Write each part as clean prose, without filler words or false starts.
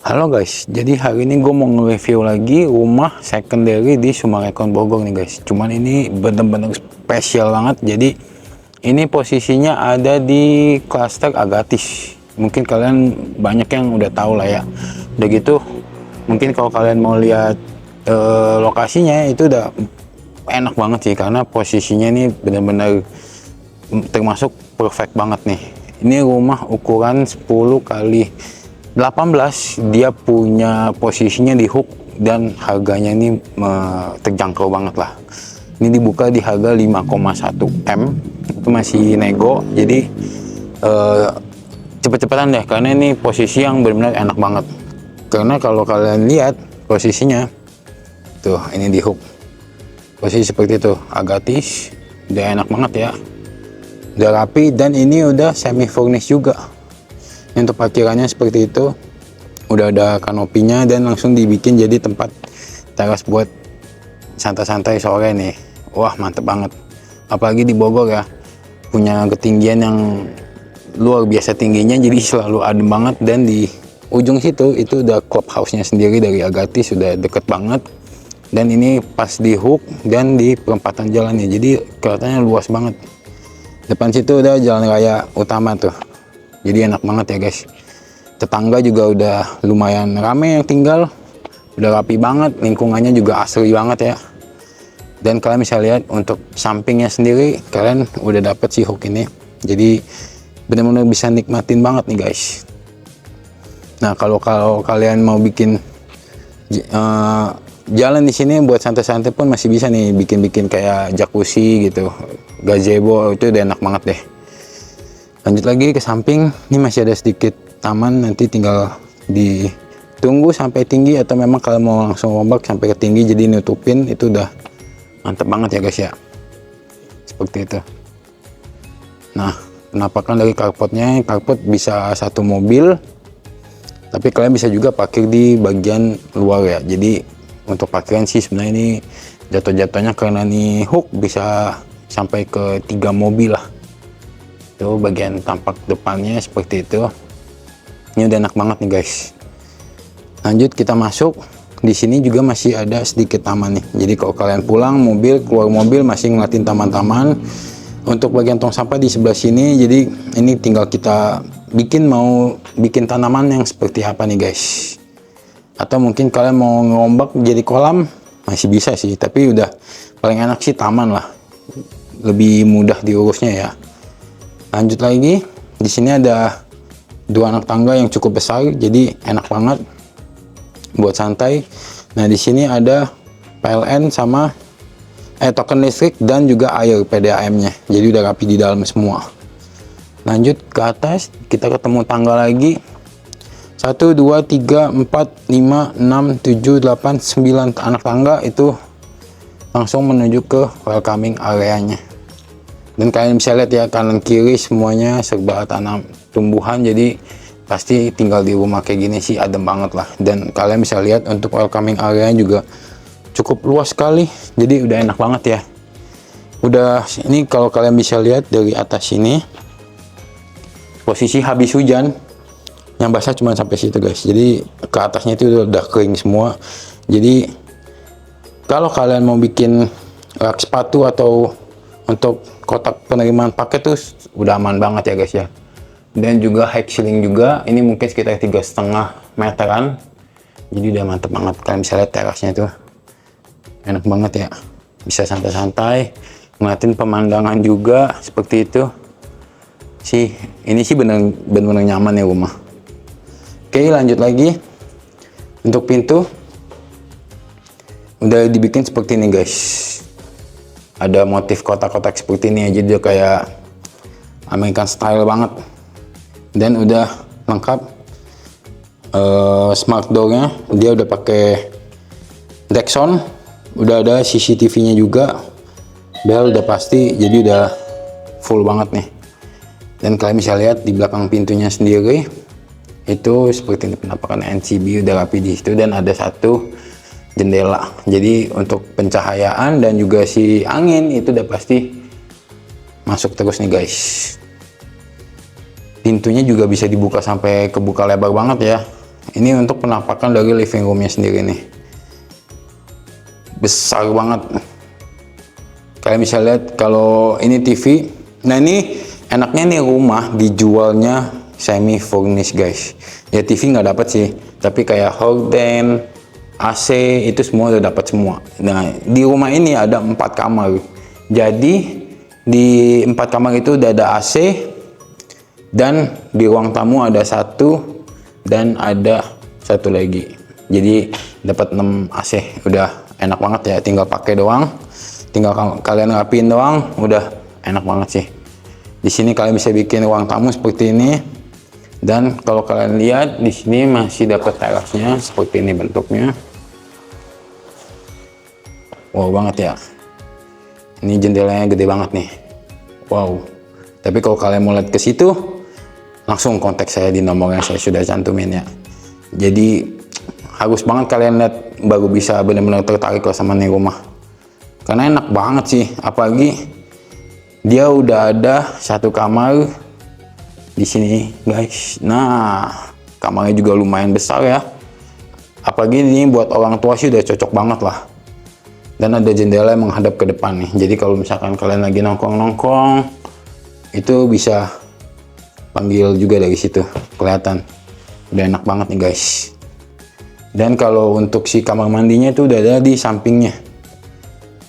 Halo guys, jadi hari ini gue mau nge-review lagi rumah secondary di Summarecon Bogor nih guys. Cuman ini bener-bener spesial banget. Jadi ini posisinya ada di klaster Agatis. Mungkin kalian banyak yang udah tahu lah ya. Udah gitu, mungkin kalau kalian mau lihat lokasinya itu udah enak banget sih, karena posisinya ini bener-bener termasuk perfect banget nih. Ini rumah ukuran 10 kali 18, dia punya posisinya di hook dan harganya ini terjangkau banget lah. Ini dibuka di harga 5,1 M, itu masih nego. Jadi cepet-cepetan deh, karena ini posisi yang benar-benar enak banget. Karena kalau kalian lihat posisinya tuh, ini di hook, posisi seperti itu, Agatis, udah enak banget ya, udah rapi, dan ini udah semi furnish juga. Untuk parkirannya seperti itu, udah ada kanopinya dan langsung dibikin jadi tempat teras buat santai-santai sore nih. Wah, mantep banget. Apalagi di Bogor ya, punya ketinggian yang luar biasa tingginya, jadi selalu adem banget. Dan di ujung situ itu udah clubhouse-nya sendiri dari Agatis, sudah deket banget. Dan ini pas di hook dan di perempatan jalannya, jadi kelihatannya luas banget. Depan situ udah jalan raya utama tuh, jadi enak banget ya guys. Tetangga juga udah lumayan rame yang tinggal, udah rapi banget, lingkungannya juga asri banget ya. Dan kalian bisa lihat untuk sampingnya sendiri, kalian udah dapet si hook ini, jadi benar-benar bisa nikmatin banget nih guys. Nah, kalau kalian mau bikin jalan di sini buat santai-santai pun masih bisa nih, bikin kayak jacuzzi gitu, gazebo, itu udah enak banget deh. Lanjut lagi ke samping, ini masih ada sedikit taman, nanti tinggal ditunggu sampai tinggi, atau memang kalau mau langsung rombak sampai ke tinggi jadi nutupin, itu udah mantep banget ya guys ya, seperti itu. Nah, penampakan dari carportnya, carport bisa satu mobil, tapi kalian bisa juga parkir di bagian luar ya. Jadi untuk parkiran sih sebenarnya ini jatuh-jatuhnya, karena nih hook bisa sampai ke 3 mobil lah. Itu bagian tampak depannya seperti itu. Ini udah enak banget nih guys. Lanjut kita masuk. Di sini juga masih ada sedikit taman nih. Jadi kalau kalian pulang mobil, keluar mobil masih ngeliatin taman-taman. Untuk bagian tong sampah di sebelah sini, jadi ini tinggal kita mau bikin tanaman yang seperti apa nih guys. Atau mungkin kalian mau ngombak jadi kolam, masih bisa sih. Tapi udah paling enak sih taman lah, lebih mudah diurusnya ya. Lanjut lagi, di sini ada 2 anak tangga yang cukup besar, jadi enak banget buat santai. Nah, di sini ada PLN sama token listrik dan juga air PDAM-nya, jadi udah rapi di dalam semua. Lanjut ke atas, kita ketemu tangga lagi. 1, 2, 3, 4, 5, 6, 7, 8, 9 anak tangga itu langsung menuju ke welcoming areanya. Dan kalian bisa lihat ya, kanan kiri semuanya serba tanam tumbuhan, jadi pasti tinggal di rumah kayak gini sih adem banget lah. Dan kalian bisa lihat untuk welcoming area juga cukup luas sekali, jadi udah enak banget ya. Udah, ini kalau kalian bisa lihat dari atas sini, posisi habis hujan yang basah cuma sampai situ guys, jadi ke atasnya itu udah kering semua. Jadi kalau kalian mau bikin rak sepatu atau untuk kotak penerimaan paket tuh udah aman banget ya guys ya. Dan juga high ceiling juga, ini mungkin sekitar 3,5 meteran, jadi udah mantep banget. Kalian bisa lihat terasnya tuh enak banget ya, bisa santai-santai ngeliatin pemandangan juga seperti itu sih. Ini sih bener-bener nyaman ya rumah. Oke, lanjut lagi. Untuk pintu udah dibikin seperti ini guys, ada motif kotak-kotak seperti ini, jadi dia kayak American style banget. Dan udah lengkap smart door-nya, dia udah pakai Dexon, udah ada CCTV-nya juga, bel udah pasti, jadi udah full banget nih. Dan kalian bisa lihat di belakang pintunya sendiri itu seperti ini, penampakan NCB udah rapi di situ, dan ada 1 jendela. Jadi untuk pencahayaan dan juga si angin itu udah pasti masuk terus nih guys. Pintunya juga bisa dibuka sampai kebuka lebar banget ya. Ini untuk penampakan dari living roomnya sendiri nih, besar banget. Kalian bisa lihat kalau ini TV. Nah ini enaknya nih rumah dijualnya semi furnished guys. Ya TV nggak dapat sih, tapi kayak horden, AC itu semua udah dapat semua. Nah di rumah ini ada 4 kamar. Jadi di 4 kamar itu udah ada AC, dan di ruang tamu ada 1 dan ada 1 lagi. Jadi dapat 6 AC. Udah enak banget ya, tinggal pakai doang. Tinggal kalian rapiin doang, udah enak banget sih. Di sini kalian bisa bikin ruang tamu seperti ini. Dan kalau kalian lihat di sini masih dapat terasnya seperti ini bentuknya. Wow banget ya. Ini jendelanya gede banget nih. Wow. Tapi kalau kalian mau lihat ke situ, langsung kontak saya di nomor yang saya sudah cantumin ya. Jadi harus banget kalian lihat baru bisa benar-benar tertarik sama nih rumah. Karena enak banget sih, apalagi dia udah ada 1 kamar di sini guys. Nah, kamarnya juga lumayan besar ya. Apalagi ini buat orang tua sih udah cocok banget lah. Dan ada jendela yang menghadap ke depan nih. Jadi kalau misalkan kalian lagi nongkrong-nongkrong, itu bisa panggil juga dari situ, kelihatan. Udah enak banget nih guys. Dan kalau untuk si kamar mandinya itu udah ada di sampingnya.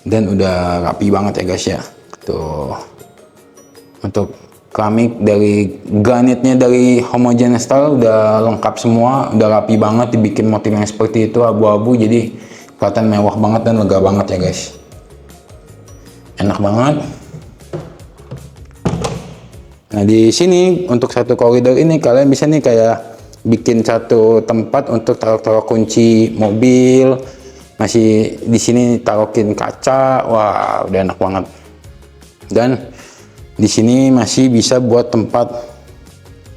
Dan udah rapi banget ya guys ya. Tuh. Untuk keramik dari granitnya dari homogeneous style udah lengkap semua, udah rapi banget, dibikin motif yang seperti itu abu-abu, jadi kelihatan mewah banget dan lega banget ya guys. Enak banget. Nah di sini untuk 1 koridor ini kalian bisa nih kayak bikin 1 tempat untuk taruh kunci mobil. Masih di sini taruhin kaca. Wah, udah enak banget. Dan di sini masih bisa buat tempat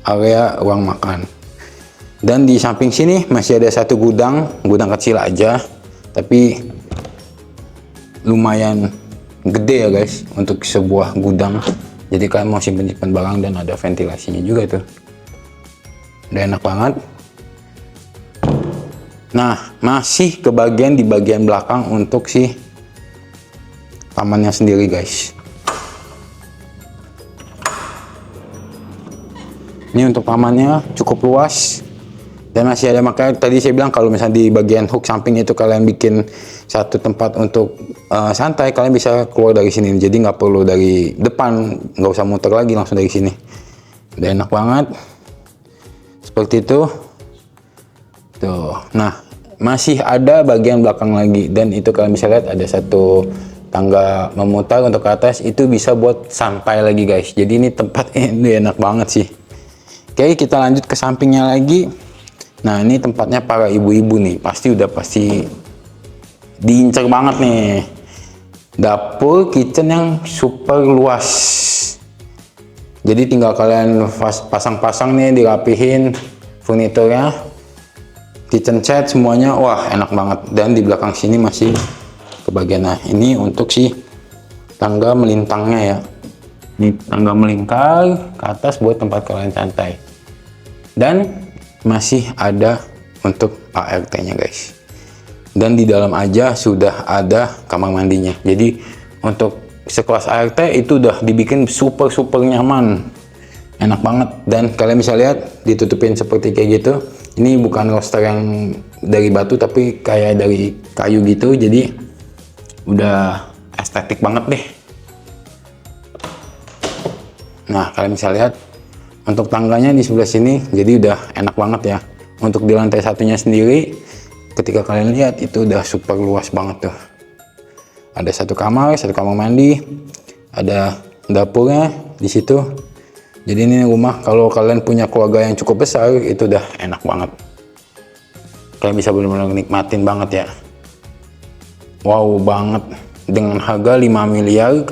area ruang makan. Dan di samping sini masih ada 1 gudang kecil aja, tapi lumayan gede ya guys untuk sebuah gudang. Jadi kalian mau simpen barang dan ada ventilasinya juga tuh. Udah enak banget. Nah, masih ke di bagian belakang untuk si tamannya sendiri guys. Ini untuk tamannya cukup luas. Dan masih ada, makanya tadi saya bilang kalau misalnya di bagian hook samping itu kalian bikin 1 tempat untuk santai, kalian bisa keluar dari sini. Jadi nggak perlu dari depan, nggak usah muter lagi, langsung dari sini. Udah enak banget. Seperti itu. Tuh. Nah, masih ada bagian belakang lagi, dan itu kalian bisa lihat ada 1 tangga memutar untuk ke atas, itu bisa buat santai lagi guys. Jadi ini tempatnya ini enak banget sih. Oke, kita lanjut ke sampingnya lagi. Nah, ini tempatnya para ibu-ibu nih, pasti diincar banget nih. Dapur kitchen yang super luas. Jadi tinggal kalian pasang-pasang nih, dirapihin furniturnya, kitchen set semuanya, wah enak banget. Dan di belakang sini masih ke bagian, nah ini untuk si tangga melintangnya ya. Ini tangga melingkar ke atas buat tempat kalian santai. Dan masih ada untuk ART-nya guys. Dan di dalam aja sudah ada kamar mandinya. Jadi untuk sekelas ART itu udah dibikin super nyaman. Enak banget. Dan kalian bisa lihat ditutupin seperti kayak gitu. Ini bukan roster yang dari batu tapi kayak dari kayu gitu. Jadi udah estetik banget deh. Nah, kalian bisa lihat untuk tangganya di sebelah sini, jadi udah enak banget ya. Untuk di lantai 1-nya sendiri, ketika kalian lihat itu udah super luas banget tuh. Ada 1 kamar, 1 kamar mandi, ada dapurnya di situ. Jadi ini rumah kalau kalian punya keluarga yang cukup besar itu udah enak banget. Kalian bisa benar-benar nikmatin banget ya. Wow banget, dengan harga 5 miliar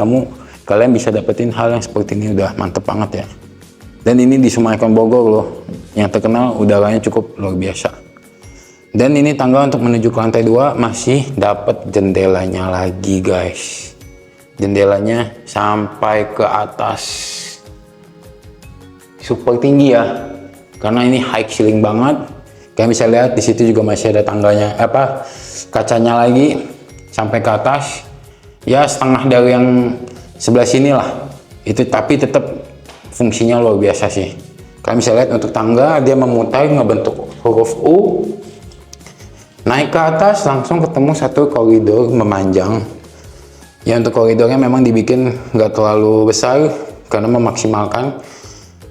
kalian bisa dapetin hal yang seperti ini, udah mantep banget ya. Dan ini di Sumarekon Bogor loh, yang terkenal udaranya cukup luar biasa. Dan ini tangga untuk menuju ke lantai 2 masih dapat jendelanya lagi guys. Jendelanya sampai ke atas, super tinggi ya, karena ini high ceiling banget. Kalian bisa lihat di situ juga masih ada tangganya, kacanya lagi sampai ke atas. Ya setengah dari yang sebelah sini lah. Itu tapi tetap fungsinya luar biasa sih. Kalian bisa lihat untuk tangga dia memutar ngebentuk huruf U. Naik ke atas langsung ketemu satu koridor memanjang. Ya untuk koridornya memang dibikin nggak terlalu besar karena memaksimalkan.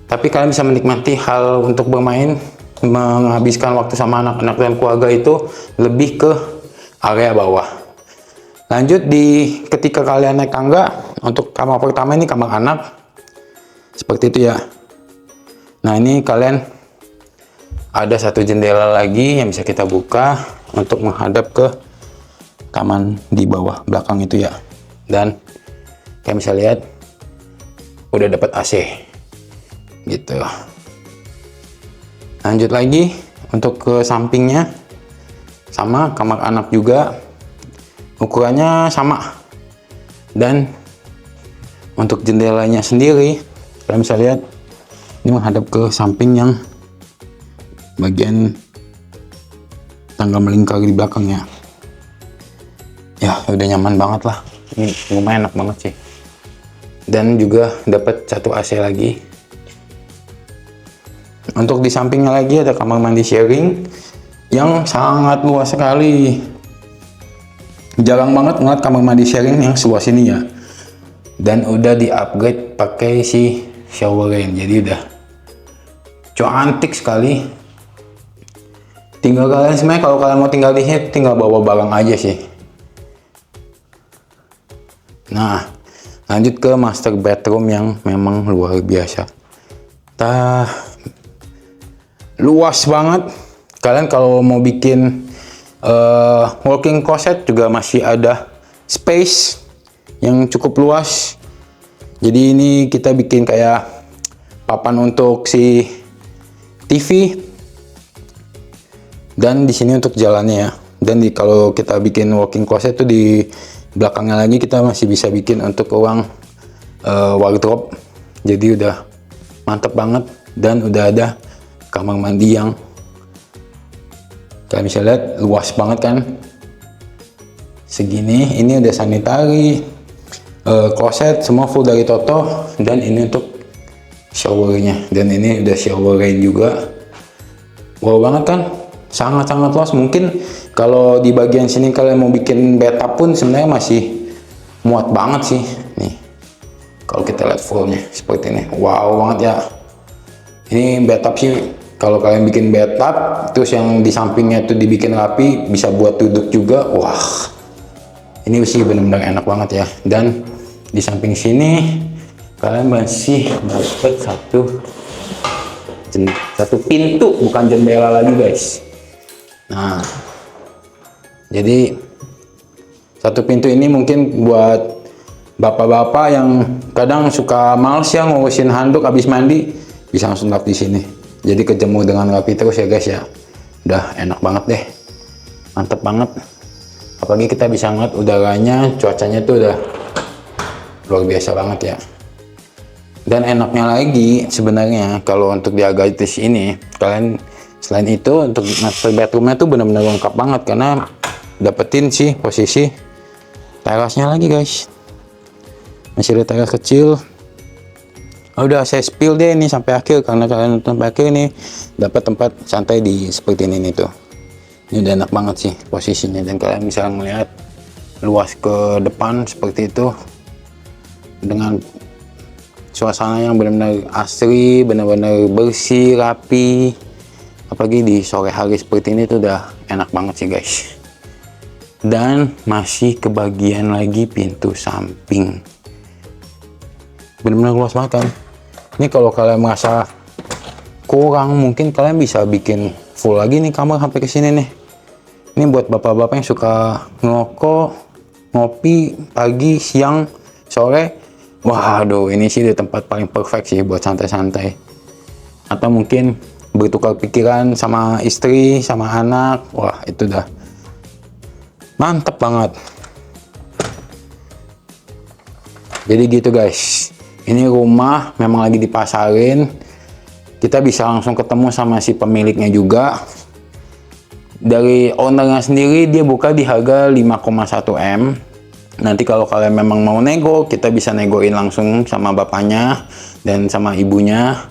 Tapi kalian bisa menikmati hal untuk bermain, menghabiskan waktu sama anak-anak dan keluarga itu lebih ke area bawah. Lanjut ketika kalian naik tangga, untuk kamar pertama ini kamar anak. Seperti itu ya. Nah ini kalian ada satu jendela lagi yang bisa kita buka untuk menghadap ke taman di bawah belakang itu ya. Dan kalian bisa lihat udah dapat AC gitu. Lanjut lagi untuk ke sampingnya, sama kamar anak juga, ukurannya sama. Dan untuk jendelanya sendiri kalian bisa lihat ini menghadap ke samping yang bagian tangga melingkar di belakangnya. Ya udah nyaman banget lah, ini lumayan enak banget sih. Dan juga dapat satu AC lagi. Untuk di sampingnya lagi ada kamar mandi sharing yang sangat luas sekali. Jarang banget ngeliat kamar mandi sharing yang seluas ini ya. Dan udah di upgrade pakai si shower rain, jadi udah cantik sekali. Tinggal kalian sebenarnya kalau kalian mau tinggal di sini tinggal bawa barang aja sih. Nah lanjut ke master bedroom yang memang luar biasa. Luas banget. Kalian kalau mau bikin walk-in closet juga masih ada space yang cukup luas. Jadi ini kita bikin kayak papan untuk si TV. Dan di sini untuk jalannya ya. Dan kalau kita bikin walk-in closet tuh di belakangnya lagi kita masih bisa bikin untuk ruang wardrobe. Jadi udah mantep banget. Dan udah ada kamar mandi yang kalian bisa lihat luas banget kan, segini. Ini udah sanitary, closet semua full dari Toto. Dan ini untuk showernya, dan ini udah shower rain juga. Wow banget kan, sangat-sangat luas. Mungkin kalau di bagian sini kalian mau bikin bathtub pun sebenarnya masih muat banget sih. Nih kalau kita lihat fullnya seperti ini, wow banget ya. Ini bathtub sih, kalau kalian bikin bathtub terus yang di sampingnya itu dibikin rapi, bisa buat duduk juga. Wah ini sih benar-benar enak banget ya. Dan di samping sini kalian masih dapat satu pintu, bukan jendela lagi guys. Nah jadi satu pintu ini mungkin buat bapak-bapak yang kadang suka males ya ngurusin handuk habis mandi, bisa langsung lap di sini. Jadi kejemur dengan rapi terus ya guys ya. Udah enak banget deh, mantep banget. Apalagi kita bisa ngeliat udaranya, cuacanya tuh udah luar biasa banget ya. Dan enaknya lagi sebenarnya kalau untuk di Agatis ini, kalian selain itu untuk master bedroomnya tuh benar-benar lengkap banget, karena dapetin sih posisi terasnya lagi guys. Masih ada teras kecil. Udah saya spill deh ini sampai akhir, karena kalian nonton sampai akhir nih dapat tempat santai di seperti ini nih tuh. Ini udah enak banget sih posisinya, dan kalian bisa melihat luas ke depan seperti itu dengan suasana yang benar-benar asri, benar-benar bersih, rapi. Apalagi di sore hari seperti ini tuh udah enak banget sih guys. Dan masih kebagian lagi pintu samping, benar-benar luas banget kan. Ini kalau kalian merasa kurang, mungkin kalian bisa bikin full lagi nih kamar sampai ke sini nih. Ini buat bapak-bapak yang suka ngerokok, ngopi pagi, siang, sore. Waduh, ini sih di tempat paling perfect sih buat santai-santai. Atau mungkin bertukar pikiran sama istri, sama anak. Wah, itu dah mantep banget. Jadi gitu guys. Ini rumah memang lagi dipasarin. Kita bisa langsung ketemu sama si pemiliknya juga. Dari ownernya sendiri dia buka di harga 5,1 M. Nanti kalau kalian memang mau nego, kita bisa negoin langsung sama bapaknya dan sama ibunya.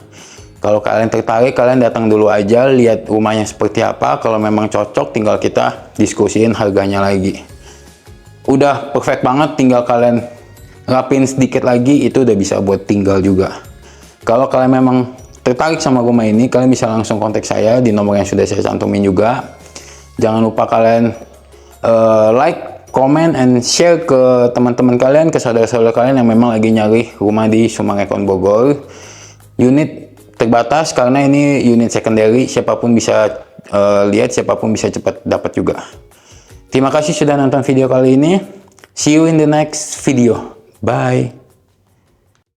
Kalau kalian tertarik, kalian datang dulu aja, lihat rumahnya seperti apa. Kalau memang cocok, tinggal kita diskusiin harganya lagi. Udah perfect banget, tinggal kalian rapin sedikit lagi, itu udah bisa buat tinggal juga. Kalau kalian memang tertarik sama rumah ini, kalian bisa langsung kontak saya di nomor yang sudah saya cantumin juga. Jangan lupa kalian like, comment, and share ke teman-teman kalian, ke saudara-saudara kalian yang memang lagi nyari rumah di Sumarekon Bogor. Unit terbatas karena ini unit secondary, siapapun bisa lihat, siapapun bisa cepat dapat juga. Terima kasih sudah nonton video kali ini. See you in the next video. Bye.